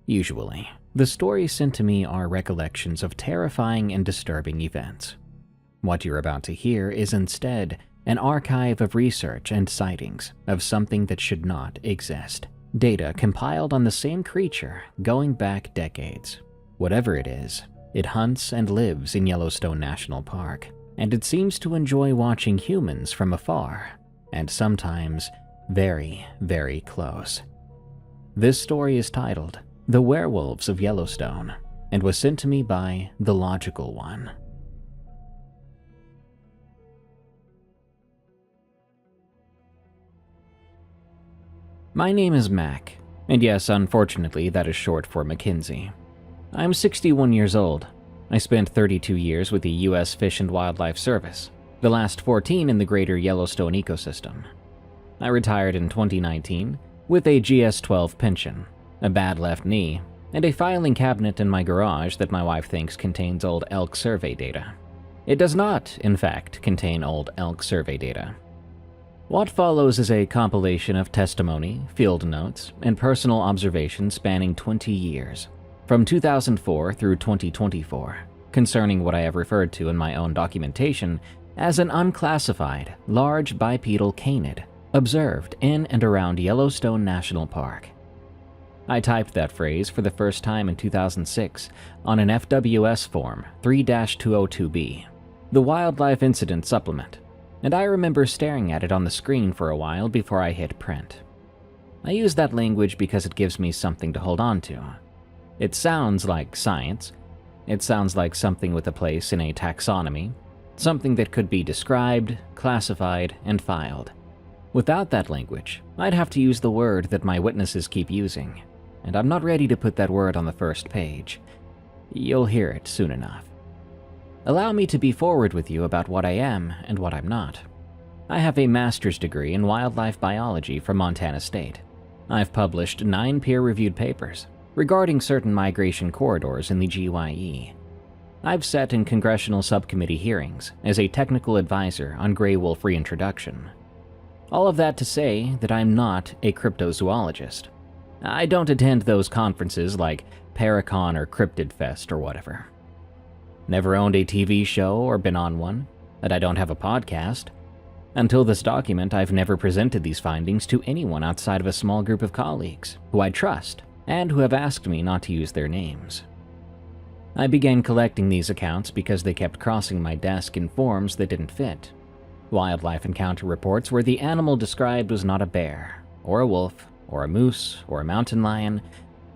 Usually, the stories sent to me are recollections of terrifying and disturbing events. What you're about to hear is instead an archive of research and sightings of something that should not exist. Data compiled on the same creature going back decades. Whatever it is, it hunts and lives in Yellowstone National Park, and it seems to enjoy watching humans from afar, and sometimes very, very close. This story is titled The Werewolves of Yellowstone and was sent to me by The Logical One. My name is Mac, and yes, unfortunately, that is short for Mackenzie. I'm 61 years old. I spent 32 years with the U.S. Fish and Wildlife Service, the last 14 in the greater Yellowstone ecosystem. I retired in 2019 with a GS-12 pension, a bad left knee, and a filing cabinet in my garage that my wife thinks contains old elk survey data. It does not, in fact, contain old elk survey data. What follows is a compilation of testimony, field notes, and personal observations spanning 20 years, from 2004 through 2024, concerning what I have referred to in my own documentation as an unclassified, large bipedal canid observed in and around Yellowstone National Park. I typed that phrase for the first time in 2006 on an FWS form 3-202B, the Wildlife Incident Supplement, and I remember staring at it on the screen for a while before I hit print. I use that language because it gives me something to hold on to. It sounds like science. It sounds like something with a place in a taxonomy, something that could be described, classified, and filed. Without that language, I'd have to use the word that my witnesses keep using, and I'm not ready to put that word on the first page. You'll hear it soon enough. Allow me to be forward with you about what I am and what I'm not. I have a master's degree in wildlife biology from Montana State. I've published 9 peer-reviewed papers regarding certain migration corridors in the GYE. I've sat in congressional subcommittee hearings as a technical advisor on gray wolf reintroduction. All of that to say that I'm not a cryptozoologist. I don't attend those conferences like Paracon or Cryptid Fest or whatever. Never owned a TV show or been on one, and I don't have a podcast. Until this document, I've never presented these findings to anyone outside of a small group of colleagues who I trust and who have asked me not to use their names. I began collecting these accounts because they kept crossing my desk in forms that didn't fit. Wildlife encounter reports where the animal described was not a bear, or a wolf, or a moose, or a mountain lion,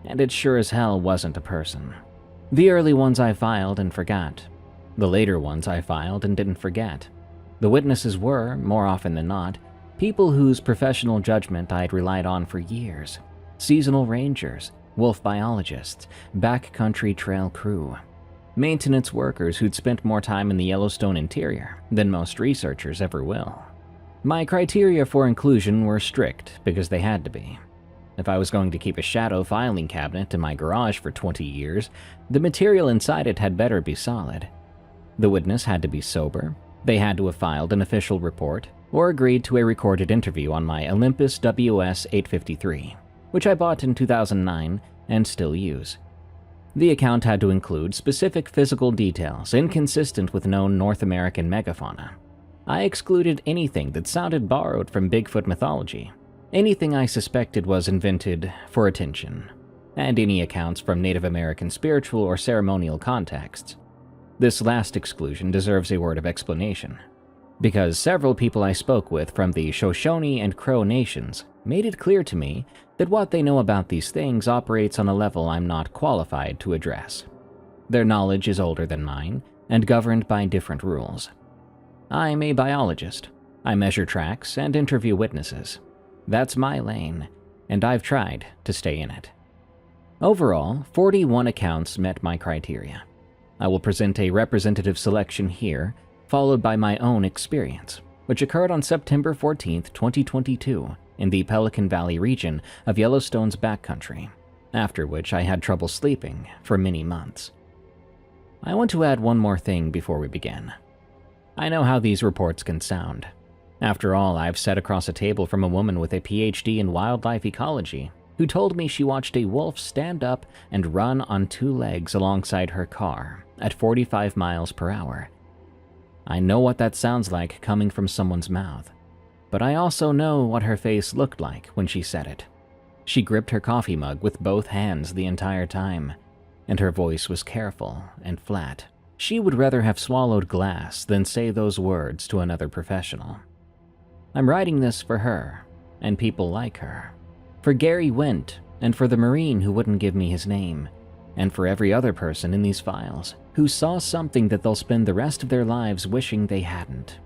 and it sure as hell wasn't a person. The early ones I filed and forgot. The later ones I filed and didn't forget. The witnesses were, more often than not, people whose professional judgment I'd relied on for years. Seasonal rangers, wolf biologists, backcountry trail crew, maintenance workers who'd spent more time in the Yellowstone interior than most researchers ever will. My criteria for inclusion were strict because they had to be. If I was going to keep a shadow filing cabinet in my garage for 20 years, the material inside it had better be solid. The witness had to be sober, they had to have filed an official report, or agreed to a recorded interview on my Olympus WS-853, which I bought in 2009 and still use. The account had to include specific physical details inconsistent with known North American megafauna. I excluded anything that sounded borrowed from Bigfoot mythology, anything I suspected was invented for attention, and any accounts from Native American spiritual or ceremonial contexts. This last exclusion deserves a word of explanation, because several people I spoke with from the Shoshone and Crow nations made it clear to me that what they know about these things operates on a level I'm not qualified to address. Their knowledge is older than mine and governed by different rules. I'm a biologist. I measure tracks and interview witnesses. That's my lane, and I've tried to stay in it. Overall, 41 accounts met my criteria. I will present a representative selection here, followed by my own experience, which occurred on September 14, 2022, in the Pelican Valley region of Yellowstone's backcountry, after which I had trouble sleeping for many months. I want to add one more thing before we begin. I know how these reports can sound. After all, I've sat across a table from a woman with a PhD in wildlife ecology who told me she watched a wolf stand up and run on two legs alongside her car at 45 miles per hour. I know what that sounds like coming from someone's mouth, but I also know what her face looked like when she said it. She gripped her coffee mug with both hands the entire time, and her voice was careful and flat. She would rather have swallowed glass than say those words to another professional. I'm writing this for her, and people like her. For Gary Wint, and for the Marine who wouldn't give me his name, and for every other person in these files who saw something that they'll spend the rest of their lives wishing they hadn't.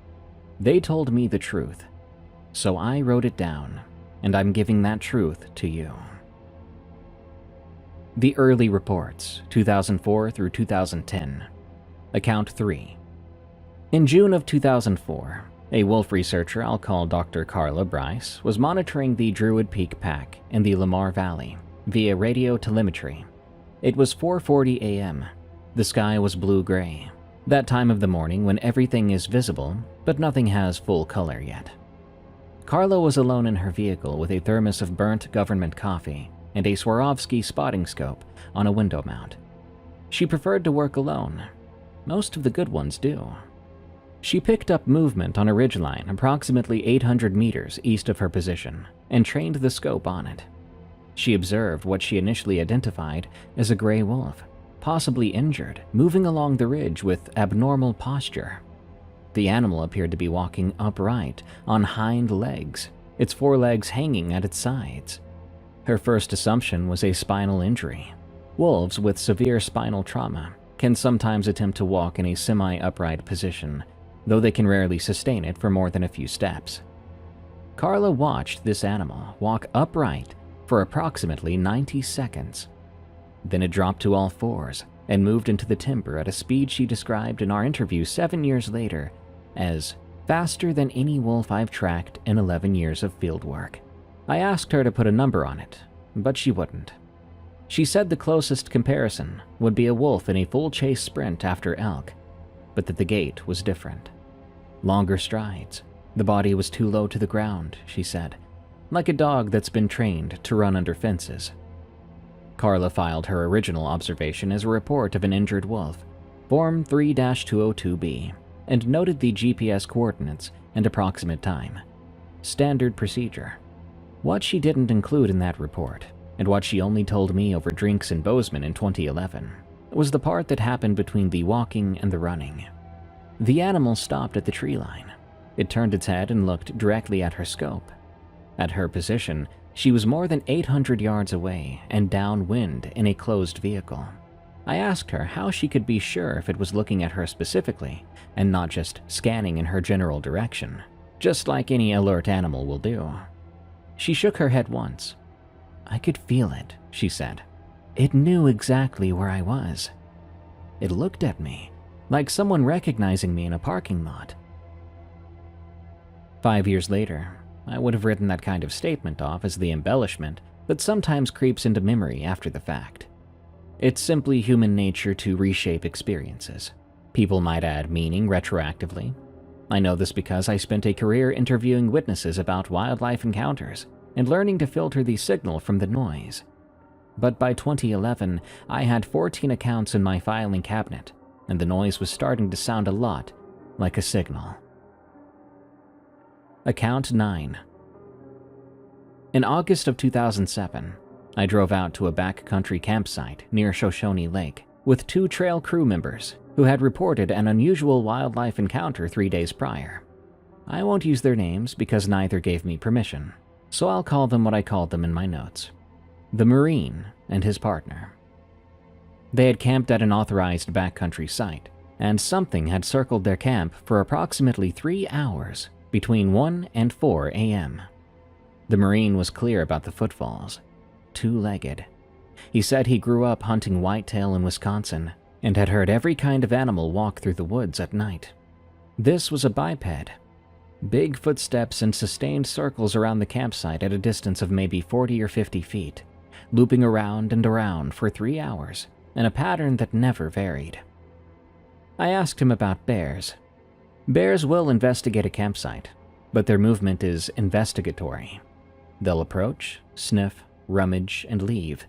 They told me the truth, so I wrote it down, and I'm giving that truth to you. The Early Reports, 2004 through 2010. Account 3. In June of 2004, a wolf researcher I'll call Dr. Carla Bryce was monitoring the Druid Peak Pack in the Lamar Valley via radio telemetry. It was 4:40 a.m. The sky was blue-gray, that time of the morning when everything is visible, but nothing has full color yet. Carla was alone in her vehicle with a thermos of burnt government coffee and a Swarovski spotting scope on a window mount. She preferred to work alone. Most of the good ones do. She picked up movement on a ridgeline approximately 800 meters east of her position and trained the scope on it. She observed what she initially identified as a gray wolf, possibly injured, moving along the ridge with abnormal posture. The animal appeared to be walking upright on hind legs, its forelegs hanging at its sides. Her first assumption was a spinal injury. Wolves with severe spinal trauma can sometimes attempt to walk in a semi-upright position, though they can rarely sustain it for more than a few steps. Carla watched this animal walk upright for approximately 90 seconds. Then it dropped to all fours and moved into the timber at a speed she described in our interview 7 years later as faster than any wolf I've tracked in 11 years of field work. I asked her to put a number on it, but she wouldn't. She said the closest comparison would be a wolf in a full chase sprint after elk, but that the gait was different. Longer strides. The body was too low to the ground, she said, like a dog that's been trained to run under fences. Carla filed her original observation as a report of an injured wolf, Form 3-202B, and noted the GPS coordinates and approximate time. Standard procedure. What she didn't include in that report, and what she only told me over drinks in Bozeman in 2011, was the part that happened between the walking and the running. The animal stopped at the tree line. It turned its head and looked directly at her scope. At her position, she was more than 800 yards away and downwind in a closed vehicle. I asked her how she could be sure if it was looking at her specifically and not just scanning in her general direction, just like any alert animal will do. She shook her head once. I could feel it, she said. It knew exactly where I was. It looked at me, like someone recognizing me in a parking lot. 5 years later, I would have written that kind of statement off as the embellishment that sometimes creeps into memory after the fact. It's simply human nature to reshape experiences. People might add meaning retroactively. I know this because I spent a career interviewing witnesses about wildlife encounters and learning to filter the signal from the noise. But by 2011, I had 14 accounts in my filing cabinet, and the noise was starting to sound a lot like a signal. Account 9. In August of 2007, I drove out to a backcountry campsite near Shoshone Lake with 2 trail crew members who had reported an unusual wildlife encounter 3 days prior. I won't use their names because neither gave me permission, so I'll call them what I called them in my notes. The Marine and his partner. They had camped at an authorized backcountry site, and something had circled their camp for approximately 3 hours between 1 and 4 a.m. The Marine was clear about the footfalls. 2-legged. He said he grew up hunting whitetail in Wisconsin and had heard every kind of animal walk through the woods at night. This was a biped. Big footsteps and sustained circles around the campsite at a distance of maybe 40 or 50 feet, looping around and around for 3 hours in a pattern that never varied. I asked him about bears. Bears will investigate a campsite, but their movement is investigatory. They'll approach, sniff, rummage, and leave.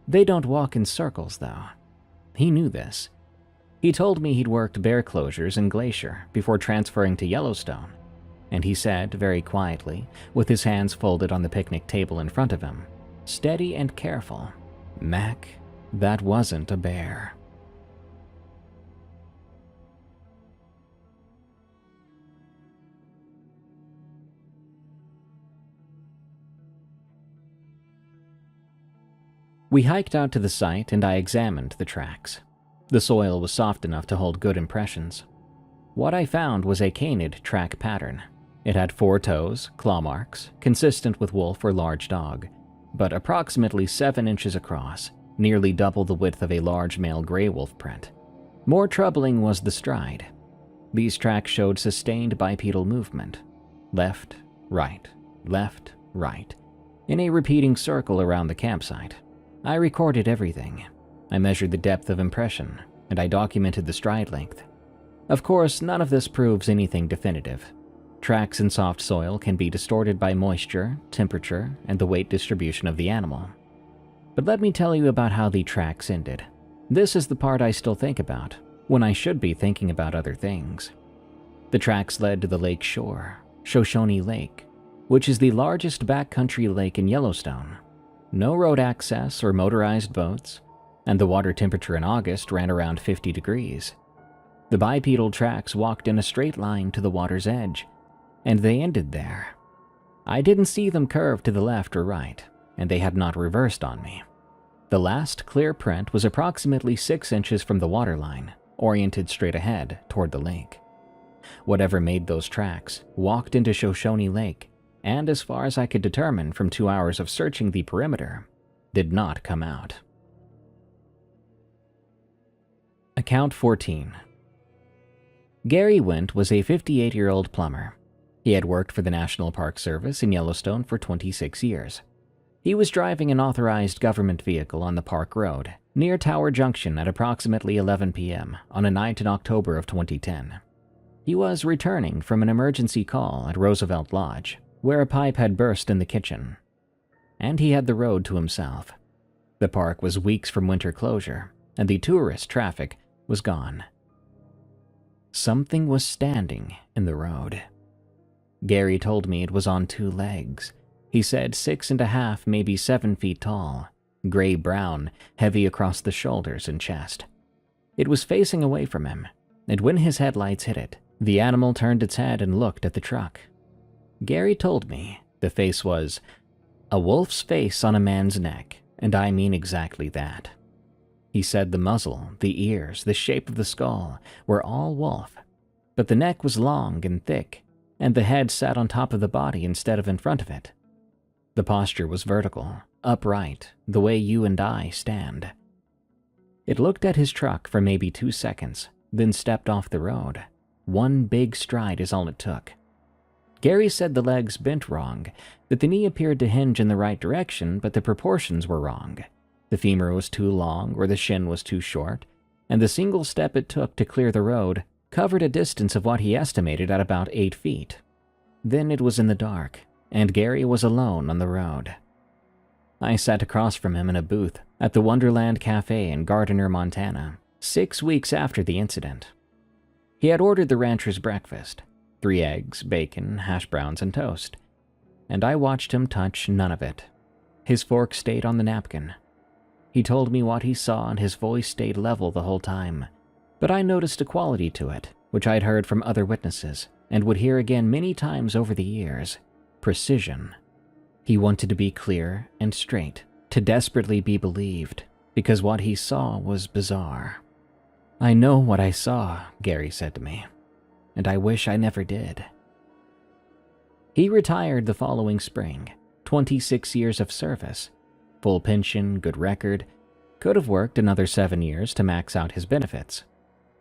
They don't walk in circles, though. He knew this. He told me he'd worked bear closures in Glacier before transferring to Yellowstone, and he said, very quietly, with his hands folded on the picnic table in front of him, steady and careful, "Mac, that wasn't a bear." We hiked out to the site and I examined the tracks. The soil was soft enough to hold good impressions. What I found was a canid track pattern. It had 4 toes, claw marks, consistent with wolf or large dog, but approximately 7 inches across, nearly double the width of a large male gray wolf print. More troubling was the stride. These tracks showed sustained bipedal movement. Left, right, in a repeating circle around the campsite. I recorded everything. I measured the depth of impression, and I documented the stride length. Of course, none of this proves anything definitive. Tracks in soft soil can be distorted by moisture, temperature, and the weight distribution of the animal. But let me tell you about how the tracks ended. This is the part I still think about, when I should be thinking about other things. The tracks led to the lake shore, Shoshone Lake, which is the largest backcountry lake in Yellowstone. No road access or motorized boats, and the water temperature in August ran around 50 degrees. The bipedal tracks walked in a straight line to the water's edge, and they ended there. I didn't see them curve to the left or right, and they had not reversed on me. The last clear print was approximately 6 inches from the waterline, oriented straight ahead toward the lake. Whatever made those tracks walked into Shoshone Lake, and as far as I could determine from 2 hours of searching the perimeter, did not come out. Account 14. Gary Wint was a 58-year-old plumber. He had worked for the National Park Service in Yellowstone for 26 years. He was driving an authorized government vehicle on the Park Road, near Tower Junction at approximately 11 p.m. on a night in October of 2010. He was returning from an emergency call at Roosevelt Lodge, where a pipe had burst in the kitchen. And he had the road to himself. The park was weeks from winter closure, and the tourist traffic was gone. Something was standing in the road. Gary told me it was on 2 legs. He said 6.5, maybe 7 feet tall, gray-brown, heavy across the shoulders and chest. It was facing away from him, and when his headlights hit it, the animal turned its head and looked at the truck. Gary told me the face was a wolf's face on a man's neck, and I mean exactly that. He said the muzzle, the ears, the shape of the skull were all wolf, but the neck was long and thick, and the head sat on top of the body instead of in front of it. The posture was vertical, upright, the way you and I stand. It looked at his truck for maybe 2 seconds, then stepped off the road. 1 big stride is all it took. Gary said the legs bent wrong, that the knee appeared to hinge in the right direction, but the proportions were wrong. The femur was too long or the shin was too short, and the single step it took to clear the road covered a distance of what he estimated at about 8 feet. Then it was in the dark, and Gary was alone on the road. I sat across from him in a booth at the Wonderland Cafe in Gardiner, Montana, 6 weeks after the incident. He had ordered the rancher's breakfast, 3 eggs, bacon, hash browns, and toast, and I watched him touch none of it. His fork stayed on the napkin. He told me what he saw and his voice stayed level the whole time, but I noticed a quality to it, which I'd heard from other witnesses and would hear again many times over the years: precision. He wanted to be clear and straight, to desperately be believed, because what he saw was bizarre. "I know what I saw," Gary said to me, "and I wish I never did." He retired the following spring, 26 years of service, full pension, good record, could have worked another 7 years to max out his benefits.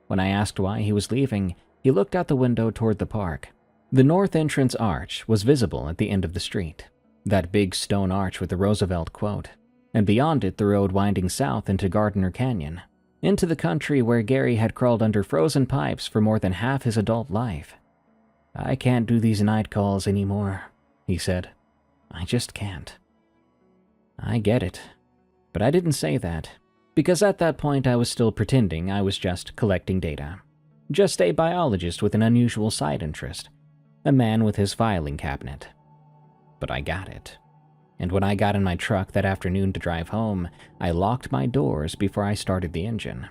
When I asked why he was leaving, he looked out the window toward the park. The north entrance arch was visible at the end of the street, that big stone arch with the Roosevelt quote, and beyond it the road winding south into Gardiner Canyon, into the country where Gary had crawled under frozen pipes for more than half his adult life. "I can't do these night calls anymore," he said. "I just can't." I get it. But I didn't say that, because at that point I was still pretending I was just collecting data. Just a biologist with an unusual side interest. A man with his filing cabinet. But I got it. And when I got in my truck that afternoon to drive home, I locked my doors before I started the engine,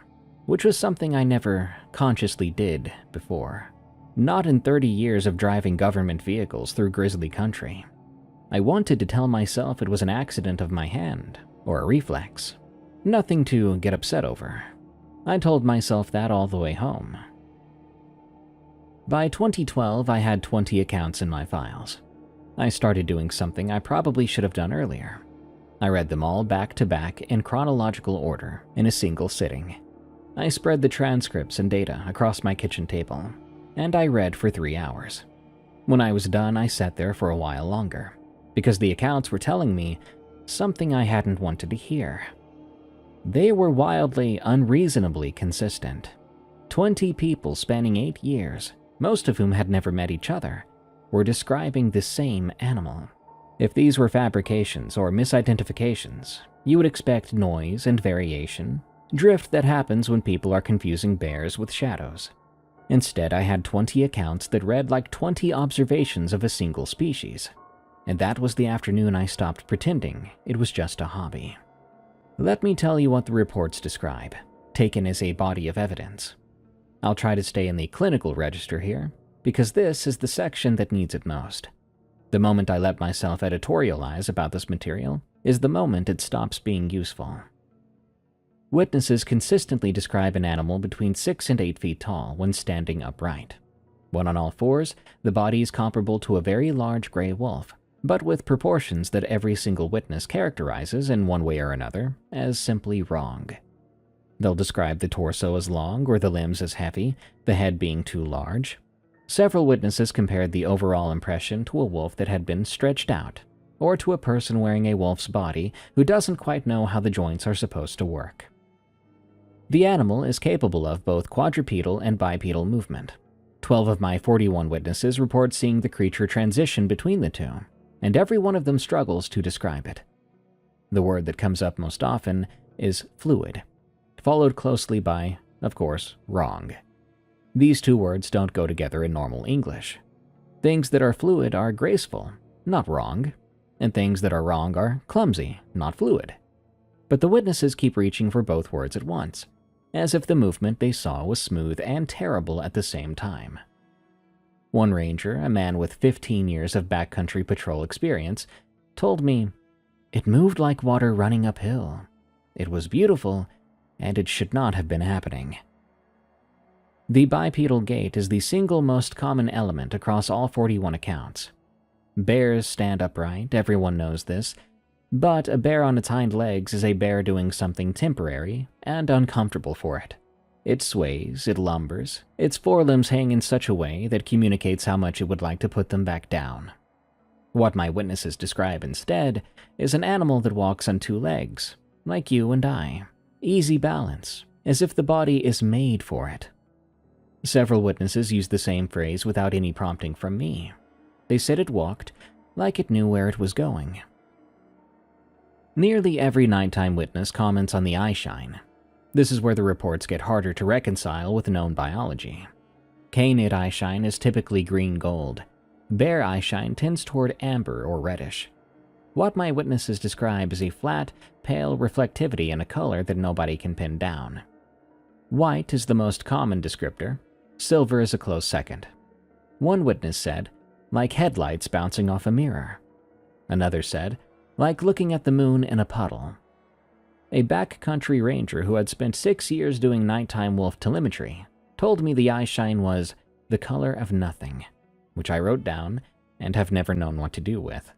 which was something I never consciously did before. Not in 30 years of driving government vehicles through grizzly country. I wanted to tell myself it was an accident of my hand, or a reflex. Nothing to get upset over. I told myself that all the way home. By 2012, I had 20 accounts in my files. I started doing something I probably should have done earlier. I read them all back to back in chronological order in a single sitting. I spread the transcripts and data across my kitchen table, and I read for 3 hours. When I was done, I sat there for a while longer, because the accounts were telling me something I hadn't wanted to hear. They were wildly, unreasonably consistent. 20 people spanning 8 years, most of whom had never met each other, were describing the same animal. If these were fabrications or misidentifications, you would expect noise and variation, drift that happens when people are confusing bears with shadows. Instead, I had 20 accounts that read like 20 observations of a single species. And that was the afternoon I stopped pretending it was just a hobby. Let me tell you what the reports describe, taken as a body of evidence. I'll try to stay in the clinical register here, because this is the section that needs it most. The moment I let myself editorialize about this material is the moment it stops being useful. Witnesses consistently describe an animal between 6 and 8 feet tall when standing upright. When on all fours, the body is comparable to a very large gray wolf, but with proportions that every single witness characterizes in one way or another as simply wrong. They'll describe the torso as long or the limbs as heavy, the head being too large. Several witnesses compared the overall impression to a wolf that had been stretched out, or to a person wearing a wolf's body who doesn't quite know how the joints are supposed to work. The animal is capable of both quadrupedal and bipedal movement. 12 of my 41 witnesses report seeing the creature transition between the two, and every one of them struggles to describe it. The word that comes up most often is fluid, followed closely by, of course, wrong. These two words don't go together in normal English. Things that are fluid are graceful, not wrong, and things that are wrong are clumsy, not fluid. But the witnesses keep reaching for both words at once, as if the movement they saw was smooth and terrible at the same time. One ranger, a man with 15 years of backcountry patrol experience, told me, "It moved like water running uphill. It was beautiful, and it should not have been happening." The bipedal gait is the single most common element across all 41 accounts. Bears stand upright, everyone knows this, but a bear on its hind legs is a bear doing something temporary and uncomfortable for it. It sways, it lumbers, its forelimbs hang in such a way that communicates how much it would like to put them back down. What my witnesses describe instead is an animal that walks on 2 legs, like you and I. Easy balance, as if the body is made for it. Several witnesses used the same phrase without any prompting from me. They said it walked like it knew where it was going. Nearly every nighttime witness comments on the eye shine. This is where the reports get harder to reconcile with known biology. Canid eye shine is typically green-gold. Bear eye shine tends toward amber or reddish. What my witnesses describe is a flat, pale reflectivity in a color that nobody can pin down. White is the most common descriptor. Silver is a close second. One witness said, like headlights bouncing off a mirror. Another said, like looking at the moon in a puddle. A backcountry ranger who had spent 6 years doing nighttime wolf telemetry told me the eye shine was the color of nothing, which I wrote down and have never known what to do with.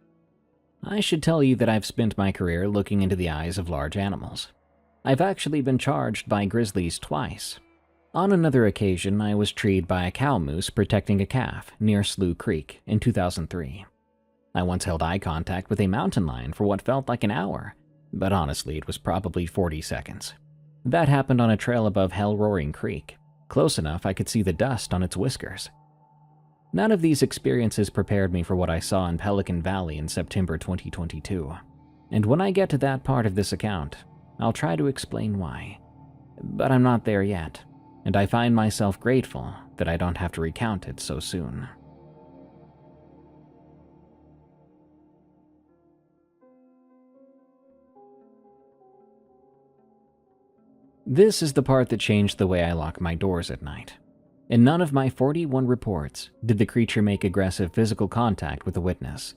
I should tell you that I've spent my career looking into the eyes of large animals. I've actually been charged by grizzlies twice. On another occasion, I was treed by a cow moose protecting a calf near Slough Creek in 2003. I once held eye contact with a mountain lion for what felt like an hour, but honestly it was probably 40 seconds. That happened on a trail above Hell-Roaring Creek, close enough I could see the dust on its whiskers. None of these experiences prepared me for what I saw in Pelican Valley in September 2022. And when I get to that part of this account, I'll try to explain why. But I'm not there yet, and I find myself grateful that I don't have to recount it so soon. This is the part that changed the way I lock my doors at night. In none of my 41 reports did the creature make aggressive physical contact with the witness.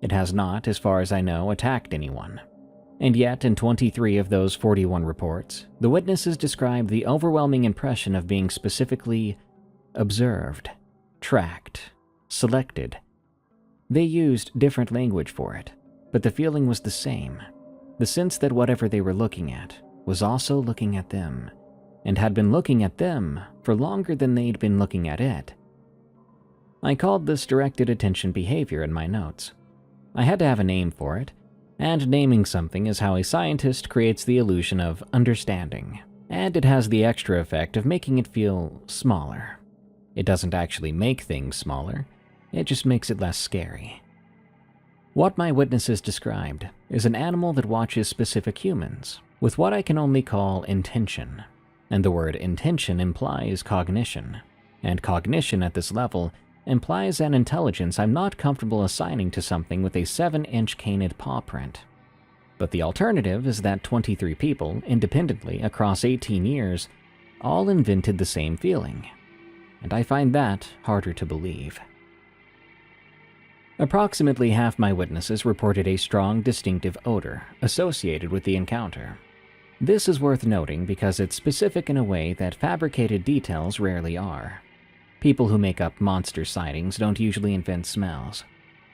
It has not, as far as I know, attacked anyone. And yet, in 23 of those 41 reports, the witnesses described the overwhelming impression of being specifically observed, tracked, selected. They used different language for it, but the feeling was the same. The sense that whatever they were looking at was also looking at them, and had been looking at them for longer than they'd been looking at it. I called this directed attention behavior in my notes. I had to have a name for it, and naming something is how a scientist creates the illusion of understanding, and it has the extra effect of making it feel smaller. It doesn't actually make things smaller, it just makes it less scary. What my witnesses described is an animal that watches specific humans with what I can only call intention, and the word intention implies cognition, and cognition at this level implies an intelligence I'm not comfortable assigning to something with a 7-inch canid paw print. But the alternative is that 23 people, independently across 18 years, all invented the same feeling, and I find that harder to believe. Approximately half my witnesses reported a strong, distinctive odor associated with the encounter. This is worth noting because it's specific in a way that fabricated details rarely are. People who make up monster sightings don't usually invent smells.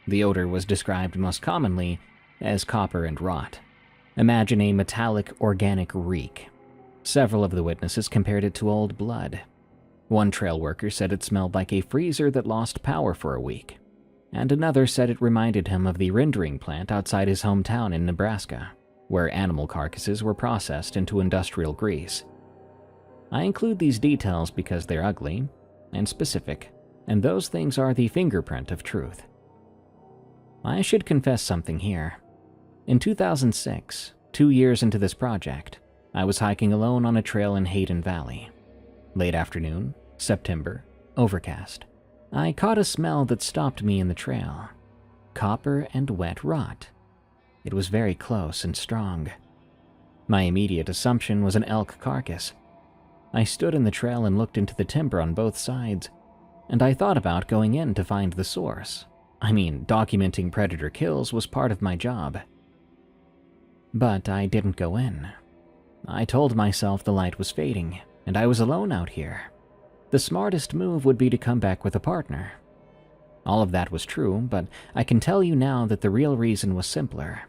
The odor was described most commonly as copper and rot. Imagine a metallic, organic reek. Several of the witnesses compared it to old blood. One trail worker said it smelled like a freezer that lost power for a week, and another said it reminded him of the rendering plant outside his hometown in Nebraska, where animal carcasses were processed into industrial grease. I include these details because they're ugly and specific, and those things are the fingerprint of truth. I should confess something here. In 2006, 2 years into this project, I was hiking alone on a trail in Hayden Valley. Late afternoon, September, overcast. I caught a smell that stopped me in the trail. Copper and wet rot. It was very close and strong. My immediate assumption was an elk carcass. I stood in the trail and looked into the timber on both sides, and I thought about going in to find the source. I mean, documenting predator kills was part of my job. But I didn't go in. I told myself the light was fading, and I was alone out here. The smartest move would be to come back with a partner. All of that was true, but I can tell you now that the real reason was simpler.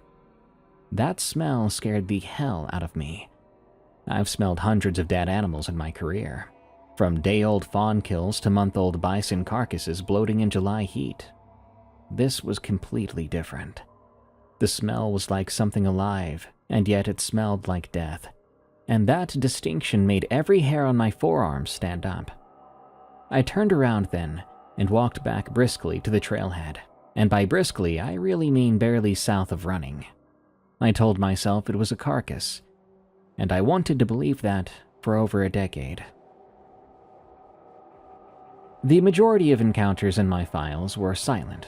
That smell scared the hell out of me. I've smelled hundreds of dead animals in my career, from day-old fawn kills to month-old bison carcasses bloating in July heat. This was completely different. The smell was like something alive, and yet it smelled like death. And that distinction made every hair on my forearms stand up. I turned around then and walked back briskly to the trailhead, and by briskly I really mean barely south of running. I told myself it was a carcass, and I wanted to believe that for over a decade. The majority of encounters in my files were silent,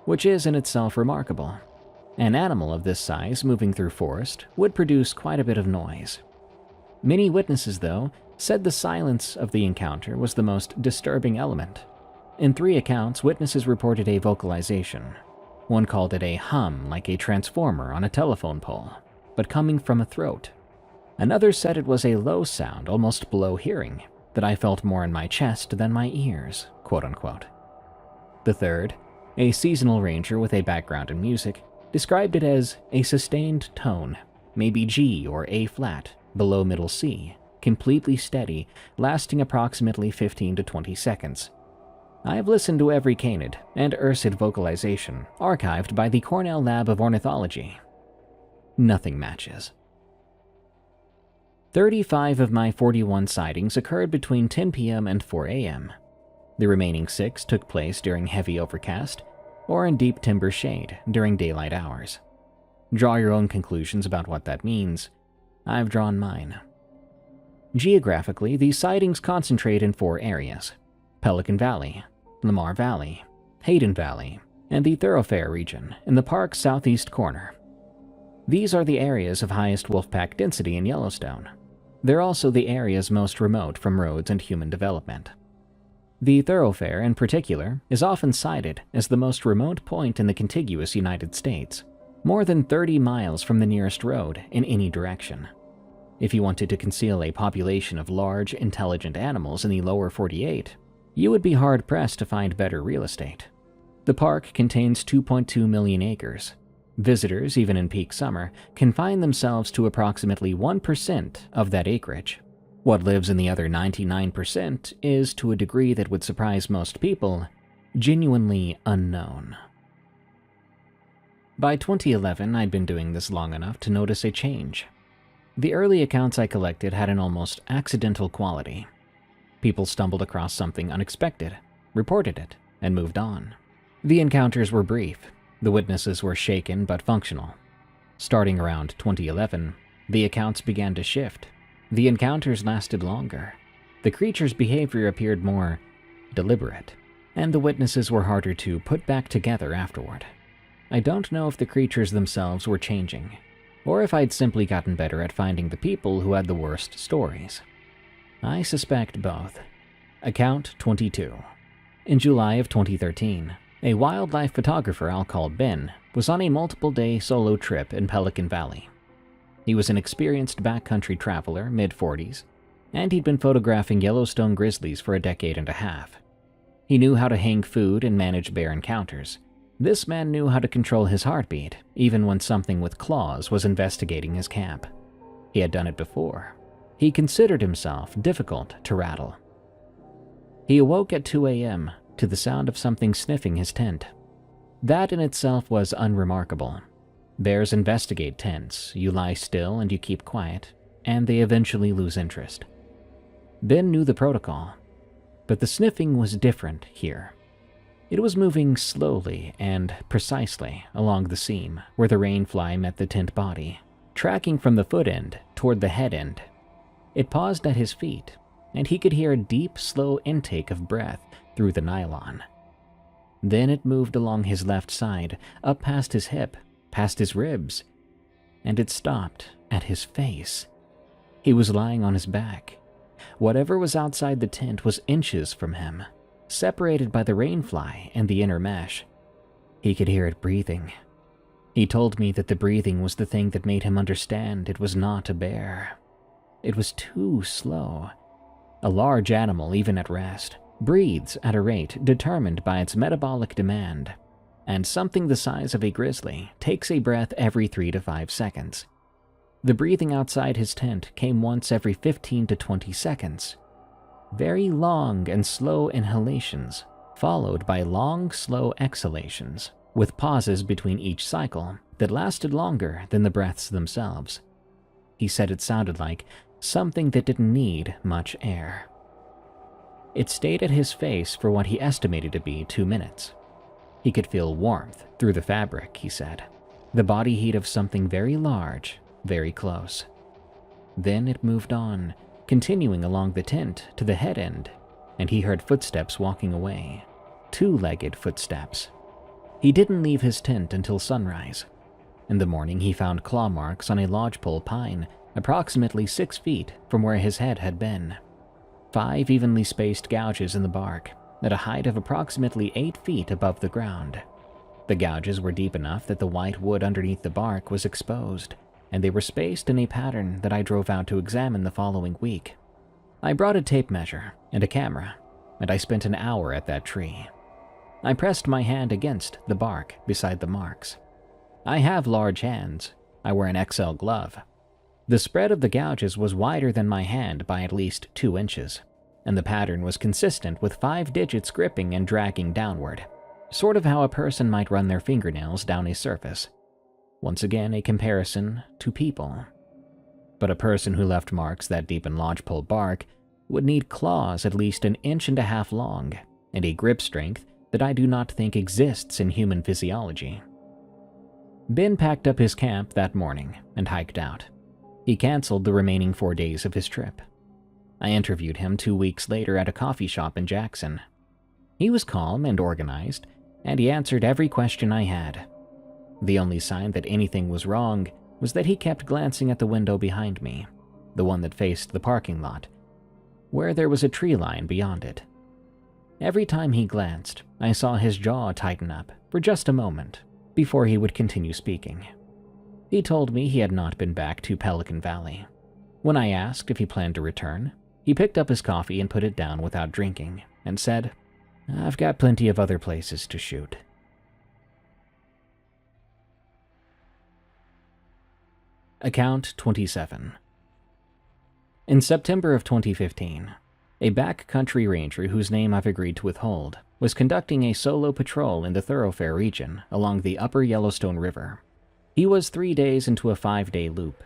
which is in itself remarkable. An animal of this size moving through forest would produce quite a bit of noise. Many witnesses, though, said the silence of the encounter was the most disturbing element. In 3 accounts, witnesses reported a vocalization. One called it a hum like a transformer on a telephone pole, but coming from a throat. Another said it was a low sound, almost below hearing, that I felt more in my chest than my ears, quote-unquote. The third, a seasonal ranger with a background in music, described it as a sustained tone, maybe G or A flat, below middle C, completely steady, lasting approximately 15 to 20 seconds. I've listened to every canid and ursid vocalization archived by the Cornell Lab of Ornithology. Nothing matches. 35 of my 41 sightings occurred between 10 p.m. and 4 a.m. The remaining 6 took place during heavy overcast or in deep timber shade during daylight hours. Draw your own conclusions about what that means. I've drawn mine. Geographically, these sightings concentrate in 4 areas: Pelican Valley, Lamar Valley, Hayden Valley, and the Thoroughfare region in the park's southeast corner. These are the areas of highest wolfpack density in Yellowstone. They're also the areas most remote from roads and human development. The Thoroughfare, in particular, is often cited as the most remote point in the contiguous United States, more than 30 miles from the nearest road in any direction. If you wanted to conceal a population of large, intelligent animals in the lower 48, you would be hard-pressed to find better real estate. The park contains 2.2 million acres. Visitors, even in peak summer, confine themselves to approximately 1% of that acreage. What lives in the other 99% is, to a degree that would surprise most people, genuinely unknown. By 2011, I'd been doing this long enough to notice a change. The early accounts I collected had an almost accidental quality. People stumbled across something unexpected, reported it, and moved on. The encounters were brief. The witnesses were shaken but functional. Starting around 2011, the accounts began to shift. The encounters lasted longer. The creature's behavior appeared more deliberate, and the witnesses were harder to put back together afterward. I don't know if the creatures themselves were changing, or if I'd simply gotten better at finding the people who had the worst stories. I suspect both. Account 22. In July of 2013, a wildlife photographer I'll call Ben was on a multiple-day solo trip in Pelican Valley. He was an experienced backcountry traveler, mid-40s, and he'd been photographing Yellowstone grizzlies for a decade and a half. He knew how to hang food and manage bear encounters. This man knew how to control his heartbeat, even when something with claws was investigating his camp. He had done it before. He considered himself difficult to rattle. He awoke at 2 a.m. to the sound of something sniffing his tent. That in itself was unremarkable. Bears investigate tents. You lie still and you keep quiet, and they eventually lose interest. Ben knew the protocol, but the sniffing was different here. It was moving slowly and precisely along the seam where the rainfly met the tent body, tracking from the foot end toward the head end. It paused at his feet, and he could hear a deep, slow intake of breath through the nylon. Then it moved along his left side, up past his hip, past his ribs, and it stopped at his face. He was lying on his back. Whatever was outside the tent was inches from him, separated by the rainfly and the inner mesh. He could hear it breathing. He told me that the breathing was the thing that made him understand it was not a bear. It was too slow. A large animal, even at rest, breathes at a rate determined by its metabolic demand, and something the size of a grizzly takes a breath every 3 to 5 seconds. The breathing outside his tent came once every 15 to 20 seconds. Very long and slow inhalations, followed by long, slow exhalations, with pauses between each cycle that lasted longer than the breaths themselves. He said it sounded like something that didn't need much air. It stayed at his face for what he estimated to be 2 minutes. He could feel warmth through the fabric, he said, the body heat of something very large, very close. Then it moved on, continuing along the tent to the head end, and he heard footsteps walking away, 2-legged footsteps. He didn't leave his tent until sunrise. In the morning, he found claw marks on a lodgepole pine, approximately 6 feet from where his head had been. 5 evenly spaced gouges in the bark, at a height of approximately 8 feet above the ground. The gouges were deep enough that the white wood underneath the bark was exposed, and they were spaced in a pattern that I drove out to examine the following week. I brought a tape measure and a camera, and I spent an hour at that tree. I pressed my hand against the bark beside the marks. I have large hands. I wear an XL glove. The spread of the gouges was wider than my hand by at least 2 inches, and the pattern was consistent with 5 digits gripping and dragging downward, sort of how a person might run their fingernails down a surface. Once again, a comparison to people. But a person who left marks that deep in lodgepole bark would need claws at least 1.5 inches long and a grip strength that I do not think exists in human physiology. Ben packed up his camp that morning and hiked out. He canceled the remaining 4 days of his trip. I interviewed him 2 weeks later at a coffee shop in Jackson. He was calm and organized, and he answered every question I had. The only sign that anything was wrong was that he kept glancing at the window behind me, the one that faced the parking lot, where there was a tree line beyond it. Every time he glanced, I saw his jaw tighten up for just a moment before he would continue speaking. He told me he had not been back to Pelican Valley. When I asked if he planned to return, he picked up his coffee and put it down without drinking and said, "I've got plenty of other places to shoot." Account 27. In September of 2015, a backcountry ranger whose name I've agreed to withhold was conducting a solo patrol in the thoroughfare region along the upper Yellowstone River. He was 3 days into a 5-day loop.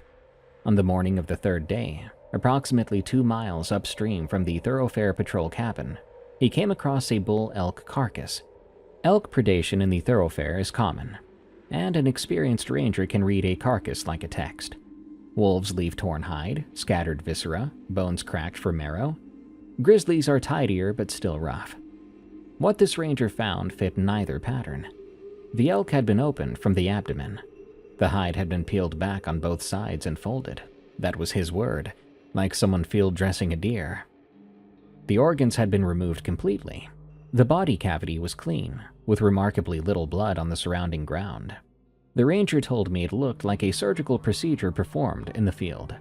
On the morning of the 3rd day, approximately 2 miles upstream from the thoroughfare patrol cabin, he came across a bull elk carcass. Elk predation in the thoroughfare is common, and an experienced ranger can read a carcass like a text. Wolves leave torn hide, scattered viscera, bones cracked for marrow. Grizzlies are tidier but still rough. What this ranger found fit neither pattern. The elk had been opened from the abdomen. The hide had been peeled back on both sides and folded. That was his word, like someone field dressing a deer. The organs had been removed completely. The body cavity was clean, with remarkably little blood on the surrounding ground. The ranger told me it looked like a surgical procedure performed in the field.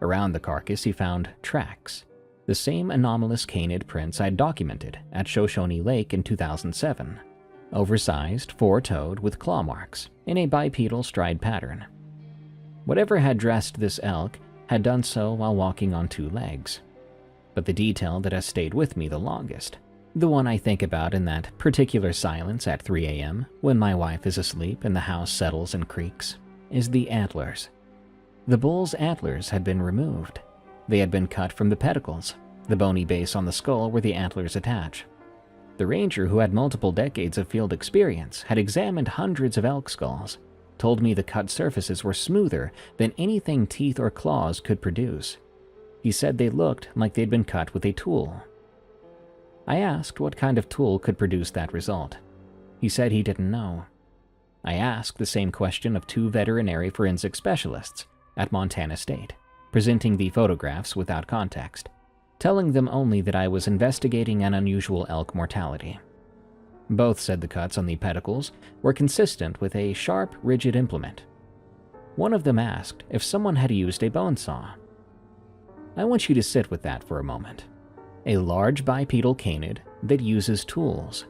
Around the carcass he found tracks, the same anomalous canid prints I'd documented at Shoshone Lake in 2007. Oversized, 4-toed with claw marks in a bipedal stride pattern. Whatever had dressed this elk had done so while walking on 2 legs. But the detail that has stayed with me the longest, the one I think about in that particular silence at 3 a.m. when my wife is asleep and the house settles and creaks, is the antlers. The bull's antlers had been removed. They had been cut from the pedicles, the bony base on the skull where the antlers attach. The ranger, who had multiple decades of field experience, had examined hundreds of elk skulls, told me the cut surfaces were smoother than anything teeth or claws could produce. He said they looked like they'd been cut with a tool. I asked what kind of tool could produce that result. He said he didn't know. I asked the same question of 2 veterinary forensic specialists at Montana State, presenting the photographs without context, telling them only that I was investigating an unusual elk mortality. Both said the cuts on the pedicles were consistent with a sharp, rigid implement. One of them asked if someone had used a bone saw. I want you to sit with that for a moment. A large bipedal canid that uses tools.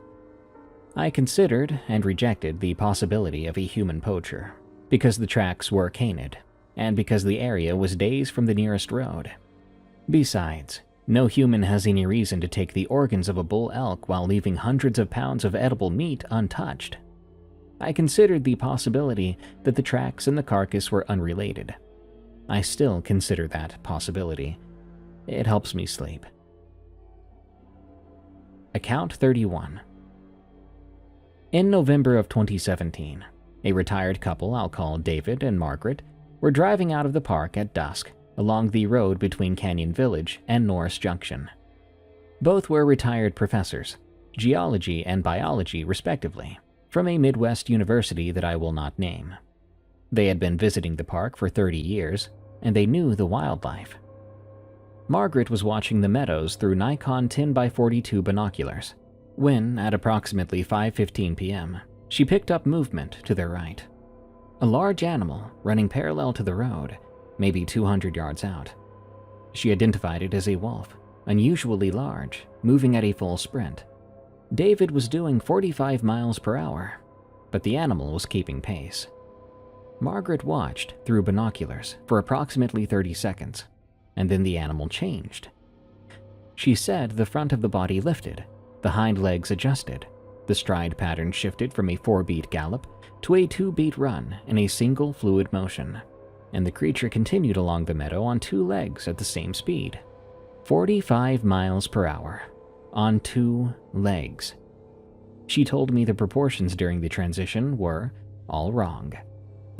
I considered and rejected the possibility of a human poacher, because the tracks were canid, and because the area was days from the nearest road. Besides, no human has any reason to take the organs of a bull elk while leaving hundreds of pounds of edible meat untouched. I considered the possibility that the tracks and the carcass were unrelated. I still consider that possibility. It helps me sleep. Account 31. In November of 2017, a retired couple I'll call David and Margaret were driving out of the park at dusk along the road between Canyon Village and Norris Junction. Both were retired professors, geology and biology respectively, from a Midwest university that I will not name. They had been visiting the park for 30 years, and they knew the wildlife. Margaret was watching the meadows through Nikon 10x42 binoculars, when, at approximately 5:15 p.m., she picked up movement to their right. A large animal running parallel to the road, maybe 200 yards out. She identified it as a wolf, unusually large, moving at a full sprint. David was doing 45 miles per hour, but the animal was keeping pace. Margaret watched through binoculars for approximately 30 seconds, and then the animal changed. She said the front of the body lifted, the hind legs adjusted, the stride pattern shifted from a 4-beat gallop to a 2-beat run in a single fluid motion, and the creature continued along the meadow on 2 legs at the same speed. 45 miles per hour, on 2 legs. She told me the proportions during the transition were all wrong.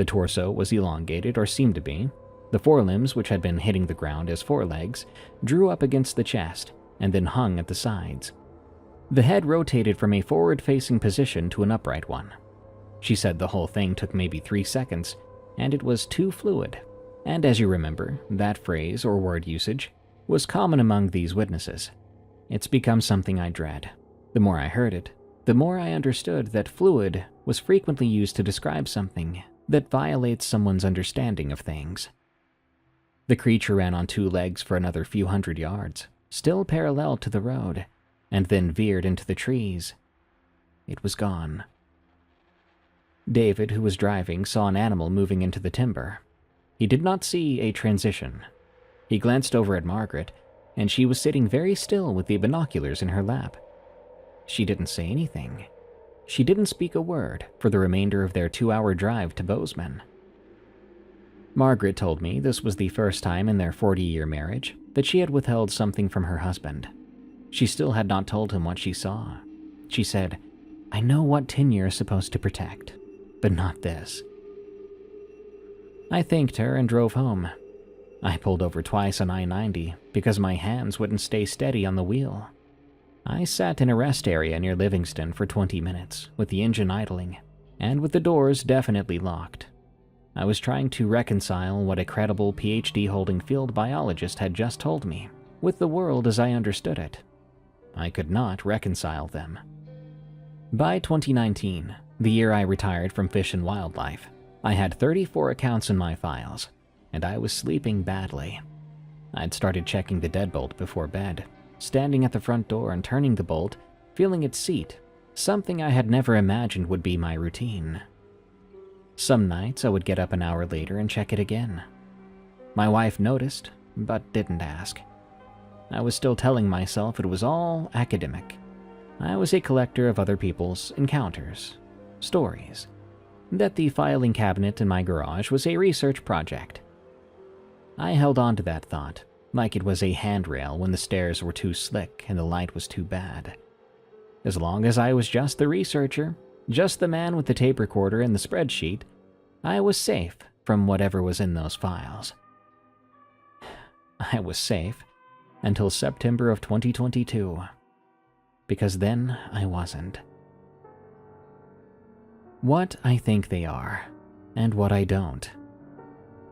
The torso was elongated, or seemed to be. The forelimbs, which had been hitting the ground as forelegs, drew up against the chest and then hung at the sides. The head rotated from a forward-facing position to an upright one. She said the whole thing took maybe 3 seconds, and it was too fluid. And as you remember, that phrase or word usage was common among these witnesses. It's become something I dread. The more I heard it, the more I understood that fluid was frequently used to describe something that violates someone's understanding of things. The creature ran on 2 legs for another few hundred yards, still parallel to the road, and then veered into the trees. It was gone. David, who was driving, saw an animal moving into the timber. He did not see a transition. He glanced over at Margaret, and she was sitting very still with the binoculars in her lap. She didn't say anything. She didn't speak a word for the remainder of their 2-hour drive to Bozeman. Margaret told me this was the first time in their 40-year marriage that she had withheld something from her husband. She still had not told him what she saw. She said, "I know what tin you're supposed to protect, but not this." I thanked her and drove home. I pulled over twice on I-90 because my hands wouldn't stay steady on the wheel. I sat in a rest area near Livingston for 20 minutes with the engine idling and with the doors definitely locked. I was trying to reconcile what a credible PhD-holding field biologist had just told me with the world as I understood it. I could not reconcile them. By 2019, the year I retired from Fish and Wildlife, I had 34 accounts in my files, and I was sleeping badly. I'd started checking the deadbolt before bed, standing at the front door and turning the bolt, feeling its seat, something I had never imagined would be my routine. Some nights I would get up an hour later and check it again. My wife noticed, but didn't ask. I was still telling myself it was all academic. I was a collector of other people's encounters, stories, that the filing cabinet in my garage was a research project. I held on to that thought, like it was a handrail when the stairs were too slick and the light was too bad. As long as I was just the researcher, just the man with the tape recorder and the spreadsheet, I was safe from whatever was in those files. I was safe until September of 2022, because then I wasn't. What I think they are, and what I don't.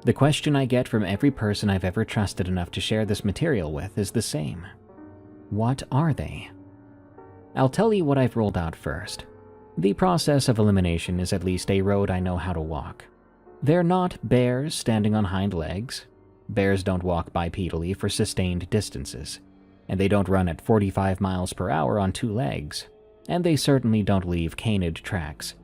The question I get from every person I've ever trusted enough to share this material with is the same. What are they? I'll tell you what I've ruled out first. The process of elimination is at least a road I know how to walk. They're not bears standing on hind legs. Bears don't walk bipedally for sustained distances, and they don't run at 45 miles per hour on 2 legs, and they certainly don't leave canid tracks.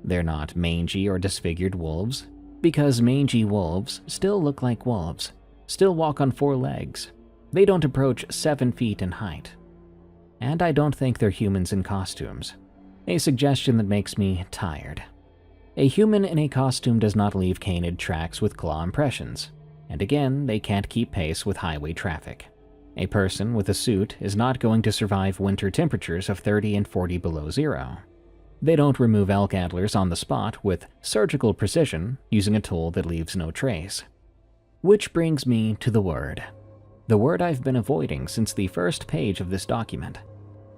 They're not mangy or disfigured wolves, because mangy wolves still look like wolves, still walk on 4 legs. They don't approach 7 feet in height. And I don't think they're humans in costumes, a suggestion that makes me tired. A human in a costume does not leave canid tracks with claw impressions, and again, they can't keep pace with highway traffic. A person with a suit is not going to survive winter temperatures of 30 and 40 below zero. They don't remove elk antlers on the spot with surgical precision using a tool that leaves no trace. Which brings me to the word I've been avoiding since the first page of this document,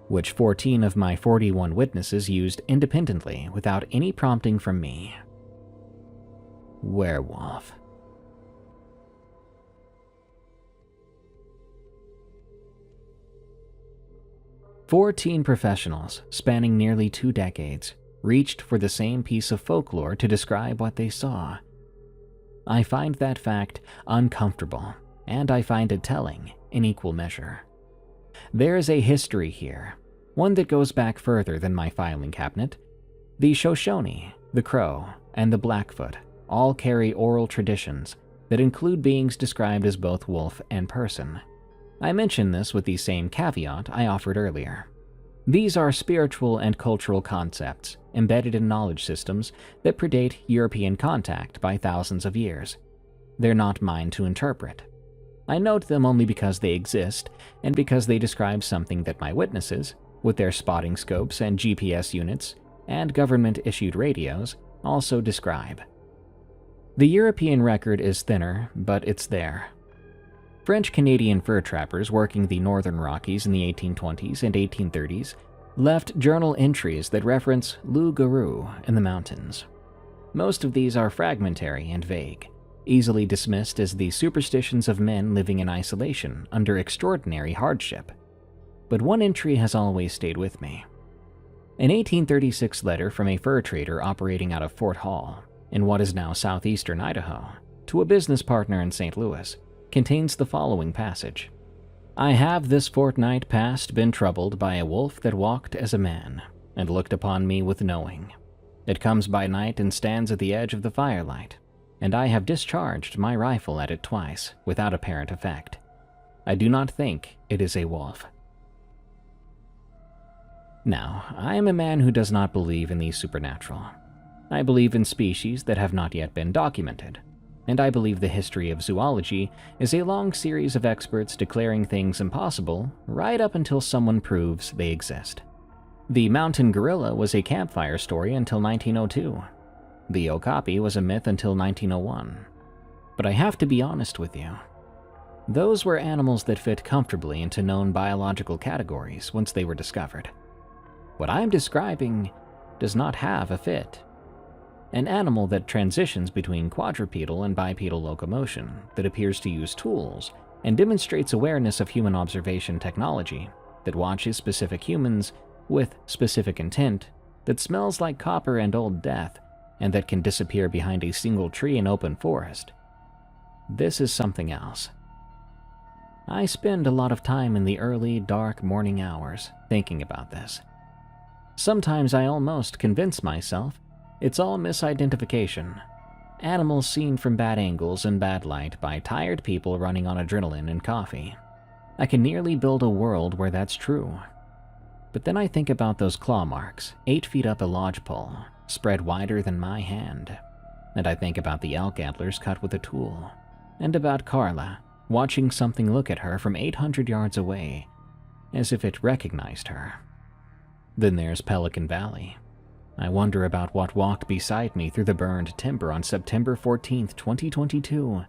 which 14 of my 41 witnesses used independently without any prompting from me. Werewolf. "14 professionals, spanning nearly 2 decades, reached for the same piece of folklore to describe what they saw. I find that fact uncomfortable, and I find it telling in equal measure. There is a history here, one that goes back further than my filing cabinet. The Shoshone, the Crow, and the Blackfoot all carry oral traditions that include beings described as both wolf and person. I mention this with the same caveat I offered earlier. These are spiritual and cultural concepts embedded in knowledge systems that predate European contact by thousands of years. They're not mine to interpret. I note them only because they exist and because they describe something that my witnesses, with their spotting scopes and GPS units and government-issued radios, also describe. The European record is thinner, but it's there. French-Canadian fur trappers working the northern Rockies in the 1820s and 1830s left journal entries that reference loup-garou in the mountains. Most of these are fragmentary and vague, easily dismissed as the superstitions of men living in isolation under extraordinary hardship. But one entry has always stayed with me. An 1836 letter from a fur trader operating out of Fort Hall, in what is now southeastern Idaho, to a business partner in St. Louis, contains the following passage. "I have this fortnight past been troubled by a wolf that walked as a man, and looked upon me with knowing. It comes by night and stands at the edge of the firelight, and I have discharged my rifle at it twice, without apparent effect. I do not think it is a wolf." Now, I am a man who does not believe in the supernatural. I believe in species that have not yet been documented, and I believe the history of zoology is a long series of experts declaring things impossible right up until someone proves they exist. The mountain gorilla was a campfire story until 1902. The okapi was a myth until 1901. But I have to be honest with you. Those were animals that fit comfortably into known biological categories once they were discovered. What I'm describing does not have a fit. An animal that transitions between quadrupedal and bipedal locomotion, that appears to use tools, and demonstrates awareness of human observation technology, that watches specific humans with specific intent, that smells like copper and old death, and that can disappear behind a single tree in open forest. This is something else. I spend a lot of time in the early, dark morning hours thinking about this. Sometimes I almost convince myself it's all misidentification. Animals seen from bad angles and bad light by tired people running on adrenaline and coffee. I can nearly build a world where that's true. But then I think about those claw marks, 8 feet up a lodgepole, spread wider than my hand. And I think about the elk antlers cut with a tool. And about Carla, watching something look at her from 800 yards away, as if it recognized her. Then there's Pelican Valley. I wonder about what walked beside me through the burned timber on September 14th, 2022.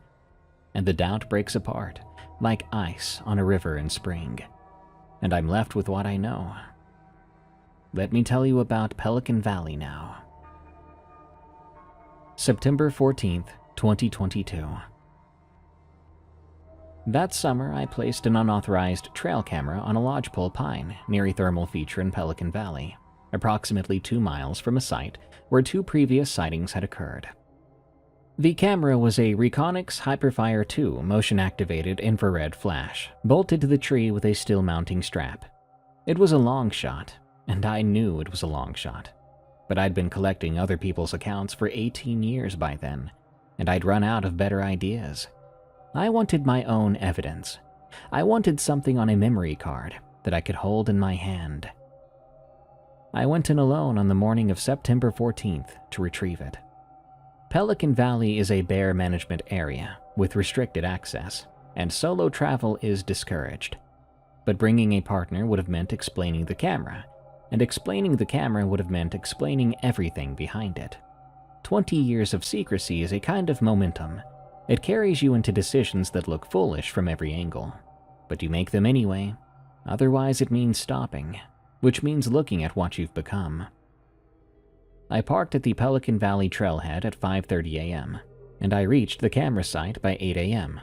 And the doubt breaks apart, like ice on a river in spring. And I'm left with what I know. Let me tell you about Pelican Valley now. September 14th, 2022. That summer, I placed an unauthorized trail camera on a lodgepole pine near a thermal feature in Pelican Valley, approximately 2 miles from a site where 2 previous sightings had occurred. The camera was a Reconix Hyperfire 2 motion-activated infrared flash, bolted to the tree with a steel mounting strap. It was a long shot, and I knew it was a long shot. But I'd been collecting other people's accounts for 18 years by then, and I'd run out of better ideas. I wanted my own evidence. I wanted something on a memory card that I could hold in my hand. I went in alone on the morning of September 14th to retrieve it. Pelican Valley is a bear management area with restricted access, and solo travel is discouraged. But bringing a partner would have meant explaining the camera, and explaining the camera would have meant explaining everything behind it. 20 years of secrecy is a kind of momentum. It carries you into decisions that look foolish from every angle, but you make them anyway. Otherwise, it means stopping, which means looking at what you've become. I parked at the Pelican Valley trailhead at 5:30 a.m., and I reached the camera site by 8 a.m.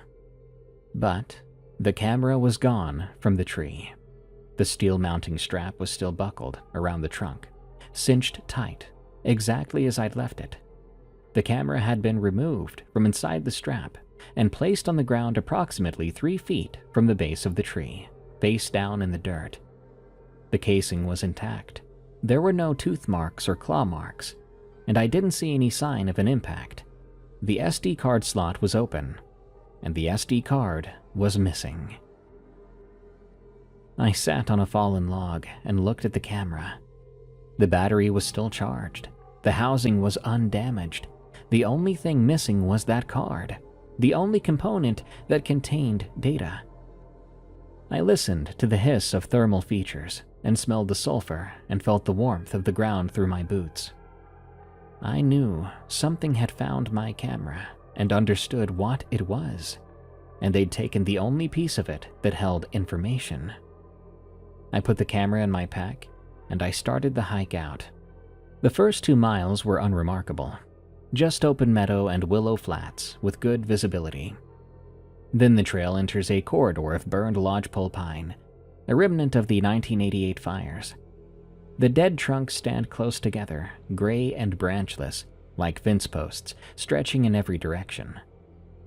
But the camera was gone from the tree. The steel mounting strap was still buckled around the trunk, cinched tight, exactly as I'd left it. The camera had been removed from inside the strap and placed on the ground approximately 3 feet from the base of the tree, face down in the dirt. The casing was intact. There were no tooth marks or claw marks, and I didn't see any sign of an impact. The SD card slot was open, and the SD card was missing. I sat on a fallen log and looked at the camera. The battery was still charged. The housing was undamaged. The only thing missing was that card, the only component that contained data. I listened to the hiss of thermal features and smelled the sulfur and felt the warmth of the ground through my boots. I knew something had found my camera and understood what it was, and they'd taken the only piece of it that held information. I put the camera in my pack, and I started the hike out. The first 2 miles were unremarkable, just open meadow and willow flats with good visibility. Then the trail enters a corridor of burned lodgepole pine, a remnant of the 1988 fires. The dead trunks stand close together, gray and branchless, like fence posts, stretching in every direction.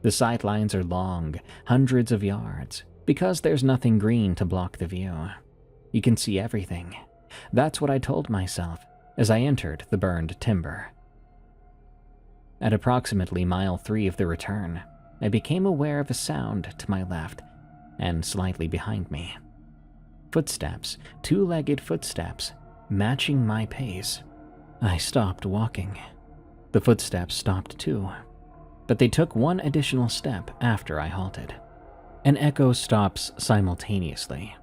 The sight lines are long, hundreds of yards, because there's nothing green to block the view. You can see everything. That's what I told myself as I entered the burned timber. At approximately mile 3 of the return, I became aware of a sound to my left and slightly behind me. Footsteps, 2-legged footsteps, matching my pace. I stopped walking. The footsteps stopped too, but they took one additional step after I halted. An echo stops simultaneously.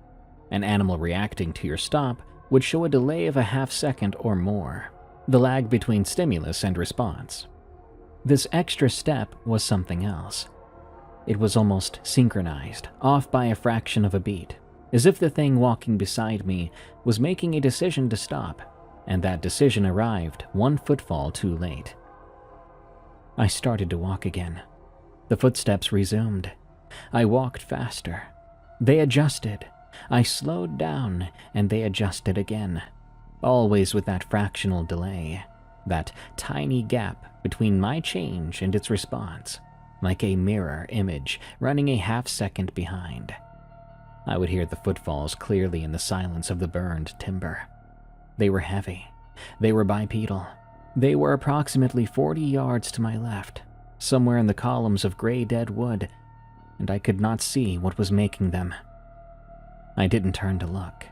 An animal reacting to your stop would show a delay of a half-second or more, the lag between stimulus and response. This extra step was something else. It was almost synchronized, off by a fraction of a beat, as if the thing walking beside me was making a decision to stop, and that decision arrived 1 footfall too late. I started to walk again. The footsteps resumed. I walked faster. They adjusted. I slowed down, and they adjusted again, always with that fractional delay, that tiny gap between my change and its response, like a mirror image running a half-second behind. I would hear the footfalls clearly in the silence of the burned timber. They were heavy. They were bipedal. They were approximately 40 yards to my left, somewhere in the columns of gray dead wood, and I could not see what was making them. I didn't turn to look.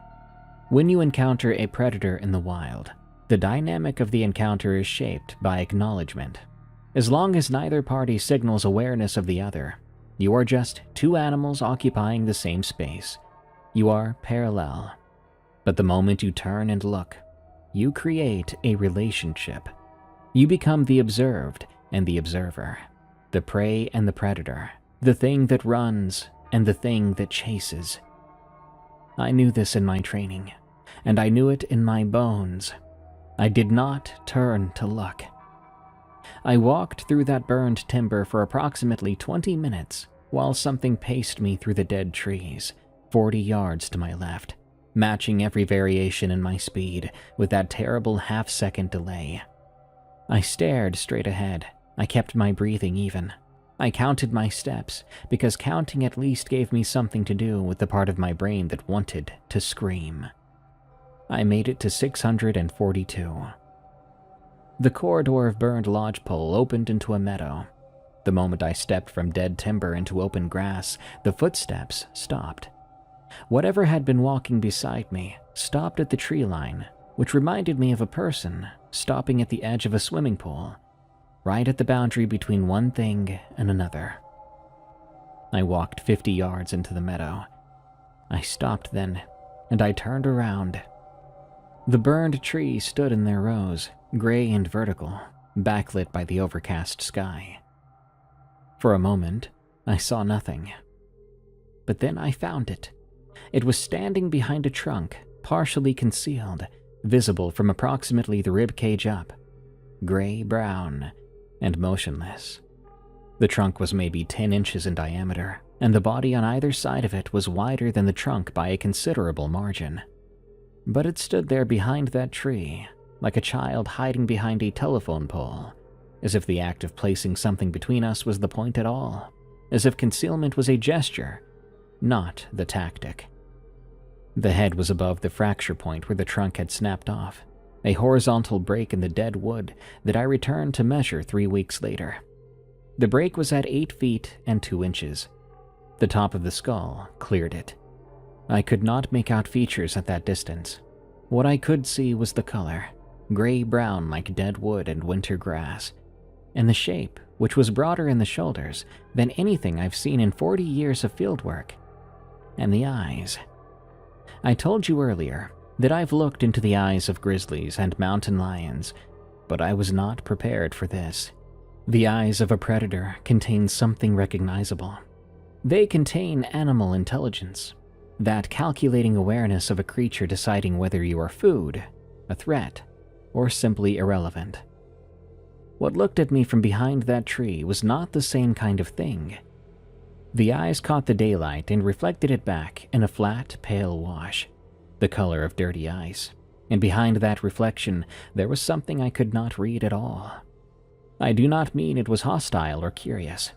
When you encounter a predator in the wild, the dynamic of the encounter is shaped by acknowledgement. As long as neither party signals awareness of the other, you are just 2 animals occupying the same space. You are parallel. But the moment you turn and look, you create a relationship. You become the observed and the observer, the prey and the predator, the thing that runs and the thing that chases. I knew this in my training, and I knew it in my bones. I did not turn to look. I walked through that burned timber for approximately 20 minutes while something paced me through the dead trees, 40 yards to my left, matching every variation in my speed with that terrible half-second delay. I stared straight ahead. I kept my breathing even. I counted my steps, because counting at least gave me something to do with the part of my brain that wanted to scream. I made it to 642. The corridor of burned lodgepole opened into a meadow. The moment I stepped from dead timber into open grass, the footsteps stopped. Whatever had been walking beside me stopped at the tree line, which reminded me of a person stopping at the edge of a swimming pool, right at the boundary between one thing and another. I walked 50 yards into the meadow. I stopped then, and I turned around. The burned trees stood in their rows, gray and vertical, backlit by the overcast sky. For a moment, I saw nothing. But then I found it. It was standing behind a trunk, partially concealed, visible from approximately the rib cage up, gray-brown, and motionless. The trunk was maybe 10 inches in diameter, and the body on either side of it was wider than the trunk by a considerable margin. But it stood there behind that tree, like a child hiding behind a telephone pole, as if the act of placing something between us was the point at all, as if concealment was a gesture, not the tactic. The head was above the fracture point where the trunk had snapped off, a horizontal break in the dead wood that I returned to measure 3 weeks later. The break was at 8 feet and 2 inches. The top of the skull cleared it. I could not make out features at that distance. What I could see was the color, gray-brown like dead wood and winter grass, and the shape, which was broader in the shoulders than anything I've seen in 40 years of fieldwork. And the eyes. I told you earlier that I've looked into the eyes of grizzlies and mountain lions, but I was not prepared for this. The eyes of a predator contain something recognizable. They contain animal intelligence, that calculating awareness of a creature deciding whether you are food, a threat, or simply irrelevant. What looked at me from behind that tree was not the same kind of thing. The eyes caught the daylight and reflected it back in a flat, pale wash, the color of dirty ice, and behind that reflection there was something I could not read at all. I do not mean it was hostile or curious.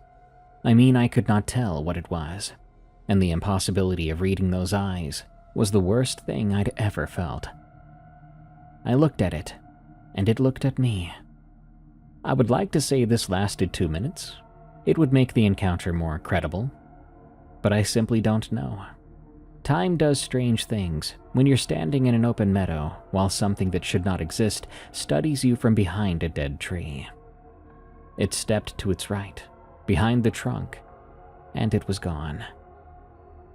I mean I could not tell what it was, and the impossibility of reading those eyes was the worst thing I'd ever felt. I looked at it, and it looked at me. I would like to say this lasted 2 minutes. It would make the encounter more credible, but I simply don't know. Time does strange things when you're standing in an open meadow while something that should not exist studies you from behind a dead tree. It stepped to its right, behind the trunk, and it was gone.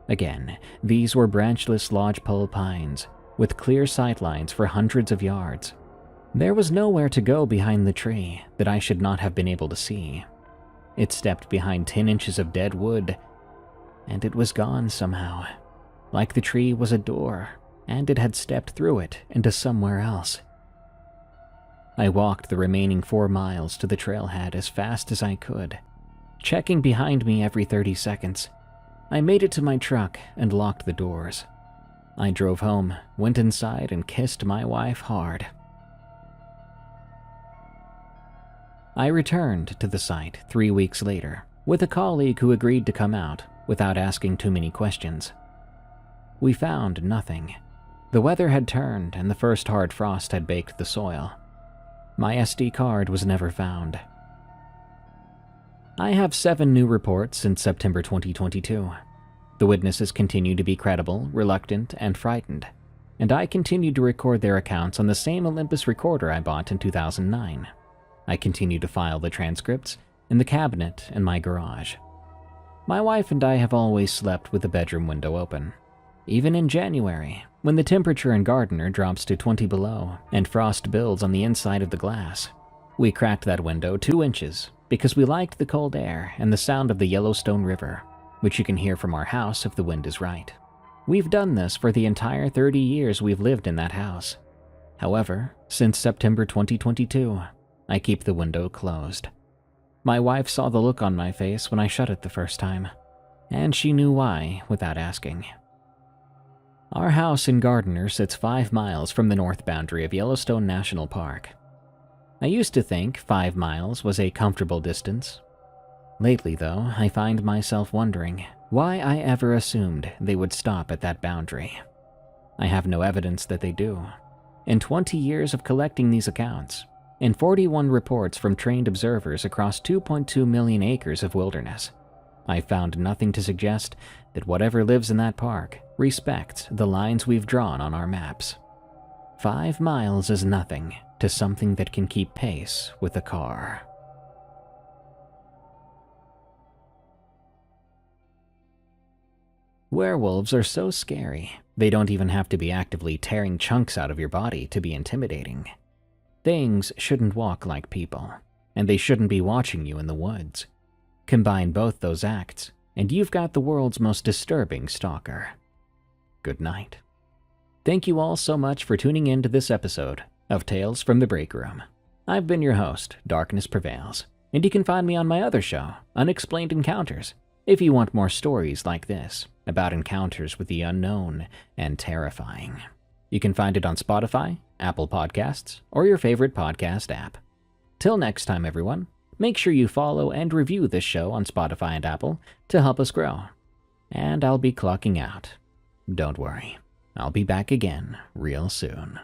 Again, these were branchless lodgepole pines with clear sightlines for hundreds of yards. There was nowhere to go behind the tree that I should not have been able to see. It stepped behind 10 inches of dead wood, and it was gone somehow, like the tree was a door, and it had stepped through it into somewhere else. I walked the remaining 4 miles to the trailhead as fast as I could, checking behind me every 30 seconds. I made it to my truck and locked the doors. I drove home, went inside, and kissed my wife hard. I returned to the site 3 weeks later with a colleague who agreed to come out without asking too many questions. We found nothing. The weather had turned and the first hard frost had baked the soil. My SD card was never found. I have 7 new reports since September 2022. The witnesses continue to be credible, reluctant, and frightened, and I continue to record their accounts on the same Olympus recorder I bought in 2009. I continue to file the transcripts in the cabinet in my garage. My wife and I have always slept with the bedroom window open. Even in January, when the temperature in Gardner drops to 20 below and frost builds on the inside of the glass, we cracked that window 2 inches because we liked the cold air and the sound of the Yellowstone River, which you can hear from our house if the wind is right. We've done this for the entire 30 years we've lived in that house. However, since September 2022, I keep the window closed. My wife saw the look on my face when I shut it the first time, and she knew why without asking. Our house in Gardner sits 5 miles from the north boundary of Yellowstone National Park. I used to think 5 miles was a comfortable distance. Lately, though, I find myself wondering why I ever assumed they would stop at that boundary. I have no evidence that they do. In 20 years of collecting these accounts, in 41 reports from trained observers across 2.2 million acres of wilderness, I found nothing to suggest that whatever lives in that park respects the lines we've drawn on our maps. 5 miles is nothing to something that can keep pace with a car. Werewolves are so scary, they don't even have to be actively tearing chunks out of your body to be intimidating. Things shouldn't walk like people, and they shouldn't be watching you in the woods. Combine both those acts, and you've got the world's most disturbing stalker. Good night. Thank you all so much for tuning in to this episode of Tales from the Break Room. I've been your host, Darkness Prevails, and you can find me on my other show, Unexplained Encounters, if you want more stories like this about encounters with the unknown and terrifying. You can find it on Spotify, Apple Podcasts, or your favorite podcast app. Till next time, everyone, make sure you follow and review this show on Spotify and Apple to help us grow. And I'll be clocking out. Don't worry, I'll be back again real soon.